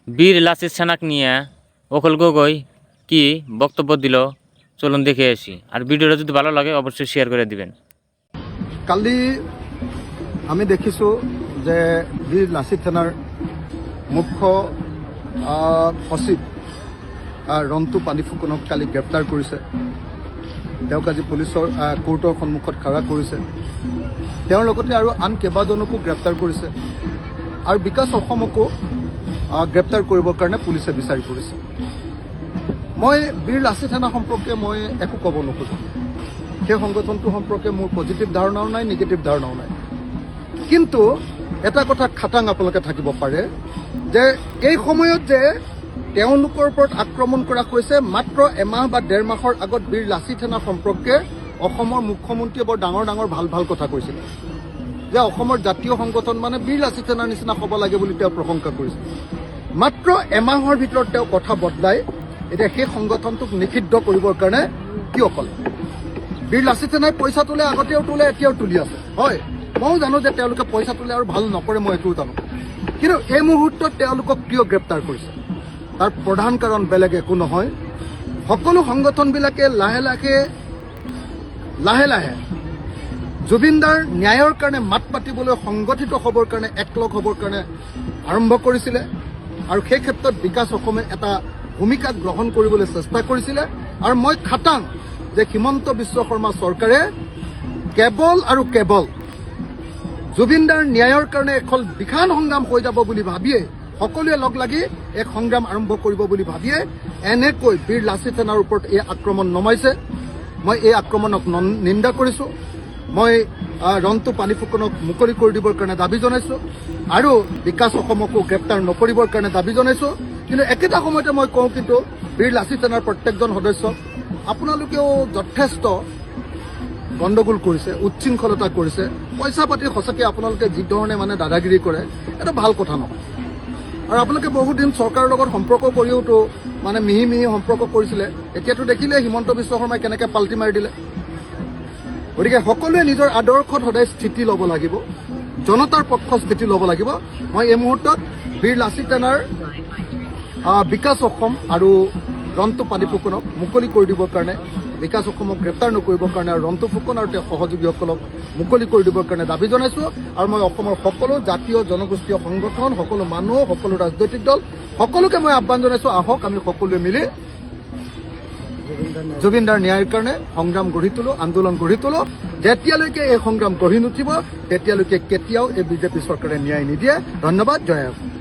বীর লাসিত সেনাক নিয়ে অকল গগৈ কি বক্তব্য দিল চলুন দেখে আসি। আর ভিডিওটা যদি ভালো লাগে অবশ্যই শেয়ার করে দিবেন। কালি আমি দেখিছোঁ যে বীর লাচিত সেনাৰ মুখ্য সচিব ৰন্তু পানী ফুকনক কালি গ্ৰেপ্তাৰ কৰিছে। তেওঁক আজি পুলিচৰ কোৰ্টৰ সন্মুখত খাৰা কৰিছে। তেওঁৰ লগতে আৰু আন কেইবাজনকো গ্ৰেপ্তাৰ কৰিছে আৰু বিকাশ অসমকো গ্ৰেপ্তাৰ কৰিবৰ কাৰণে পুলিচে বিচাৰি কৰিছে। মই বীৰ লাচিত সেনা সম্পৰ্কে মই একো ক'ব নোখোজোঁ। সেই সংগঠনটো সম্পৰ্কে মোৰ পজিটিভ ধাৰণাও নাই, নিগেটিভ ধাৰণাও নাই। কিন্তু এটা কথা খাটাং আপোনালোকে থাকিব পাৰে যে এই সময়ত যে তেওঁলোকৰ ওপৰত আক্ৰমণ কৰা হৈছে, মাত্ৰ এমাহ বা ডেৰ মাহৰ আগত বীৰ লাচিত সেনা সম্পৰ্কে অসমৰ মুখ্যমন্ত্ৰীয়ে বৰ ডাঙৰ ডাঙৰ ভাল ভাল কথা কৈছিল যে অসমৰ জাতীয় সংগঠন মানে বীৰ লাচিত সেনাৰ নিচিনা হ'ব লাগে বুলি তেওঁ প্ৰশংসা কৰিছিল। মাত্ৰ এমাহৰ ভিতৰত তেওঁ কথা বদলাই এতিয়া সেই সংগঠনটোক নিষিদ্ধ কৰিবৰ কাৰণে কিয় ক'লে? বীৰ লাচিত সেনাই পইচা তোলে, আগতেও তোলে, এতিয়াও তুলি আছে। হয়, ময়ো জানো যে তেওঁলোকে পইচা তোলে আৰু ভাল নকৰে, মই এইটোও জানো। কিন্তু এই মুহূৰ্তত তেওঁলোকক কিয় গ্ৰেপ্তাৰ কৰিছে তাৰ প্ৰধান কাৰণ বেলেগ একো নহয়। সকলো সংগঠনবিলাকে লাহে লাহে জুবিন দাৰ ন্যায়ৰ কাৰণে মাত পাতিবলৈ, সংগঠিত হ'বৰ কাৰণে, একলগ হ'বৰ কাৰণে আৰম্ভ কৰিছিলে আৰু সেই ক্ষেত্ৰত বিকাশ অসমে এটা ভূমিকা গ্ৰহণ কৰিবলৈ চেষ্টা কৰিছিলে। আৰু মই খাটাং যে হিমন্ত বিশ্ব শৰ্মা চৰকাৰে কেৱল আৰু কেৱল জুবিন দাৰ ন্যায়ৰ কাৰণে এখন বিশাল সংগ্ৰাম হৈ যাব বুলি ভাবিয়ে, সকলোৱে লগ লাগি এক সংগ্ৰাম আৰম্ভ কৰিব বুলি ভাবিয়ে এনেকৈ বীৰ লাচিত সেনাৰ ওপৰত এই আক্ৰমণ নমাইছে। মই এই আক্ৰমণক নিন্দা কৰিছোঁ। মই ৰন্তু পানী ফুকনক মুকলি কৰি দিবৰ কাৰণে দাবী জনাইছোঁ আৰু বিকাশ অসমকো গ্ৰেপ্তাৰ নকৰিবৰ কাৰণে দাবী জনাইছোঁ। কিন্তু একেটা সময়তে মই কওঁ, কিন্তু বীৰ লাচিত সেনাৰ প্ৰত্যেকজন সদস্য আপোনালোকেও যথেষ্ট গণ্ডগোল কৰিছে, উচ্ছৃংখলতা কৰিছে। পইচা পাতি সঁচাকৈ আপোনালোকে যি ধৰণে মানে দাদাগিৰি কৰে, এটা ভাল কথা নহয়। আৰু আপোনালোকে বহুত দিন চৰকাৰৰ লগত সম্পৰ্ক কৰিওতো মানে মিহি সম্পৰ্ক কৰিছিলে। এতিয়াতো দেখিলে হিমন্ত বিশ্ব শৰ্মাই কেনেকৈ পাল্টি মাৰি দিলে। গতিকে সকলোৱে নিজৰ আদৰ্শত সদায় স্থিতি ল'ব লাগিব, জনতাৰ পক্ষত স্থিতি ল'ব লাগিব। মই এই মুহূৰ্তত বীৰ লাচিত সেনাৰ বিকাশ অসম আৰু ৰন্তু পানী ফুকনক মুকলি কৰি দিবৰ কাৰণে, বিকাশ অসমক গ্ৰেপ্তাৰ নকৰিবৰ কাৰণে আৰু ৰন্তু ফুকন আৰু তেওঁৰ সহযোগীসকলক মুকলি কৰি দিবৰ কাৰণে দাবী জনাইছোঁ। আৰু মই অসমৰ সকলো জাতীয় জনগোষ্ঠীয় সংগঠন, সকলো মানুহ, সকলো ৰাজনৈতিক দল, সকলোকে মই আহ্বান জনাইছোঁ, আহক আমি সকলোৱে মিলি জুবিন দাৰ ন্যায়ৰ কাৰণে সংগ্ৰাম গঢ়ি তোলো, আন্দোলন গঢ়ি তোলো। যেতিয়ালৈকে এই সংগ্ৰাম গঢ়ি নুঠিব তেতিয়ালৈকে কেতিয়াও এই বিজেপি চৰকাৰে ন্যায় নিদিয়ে। ধন্যবাদ। জয় অসম।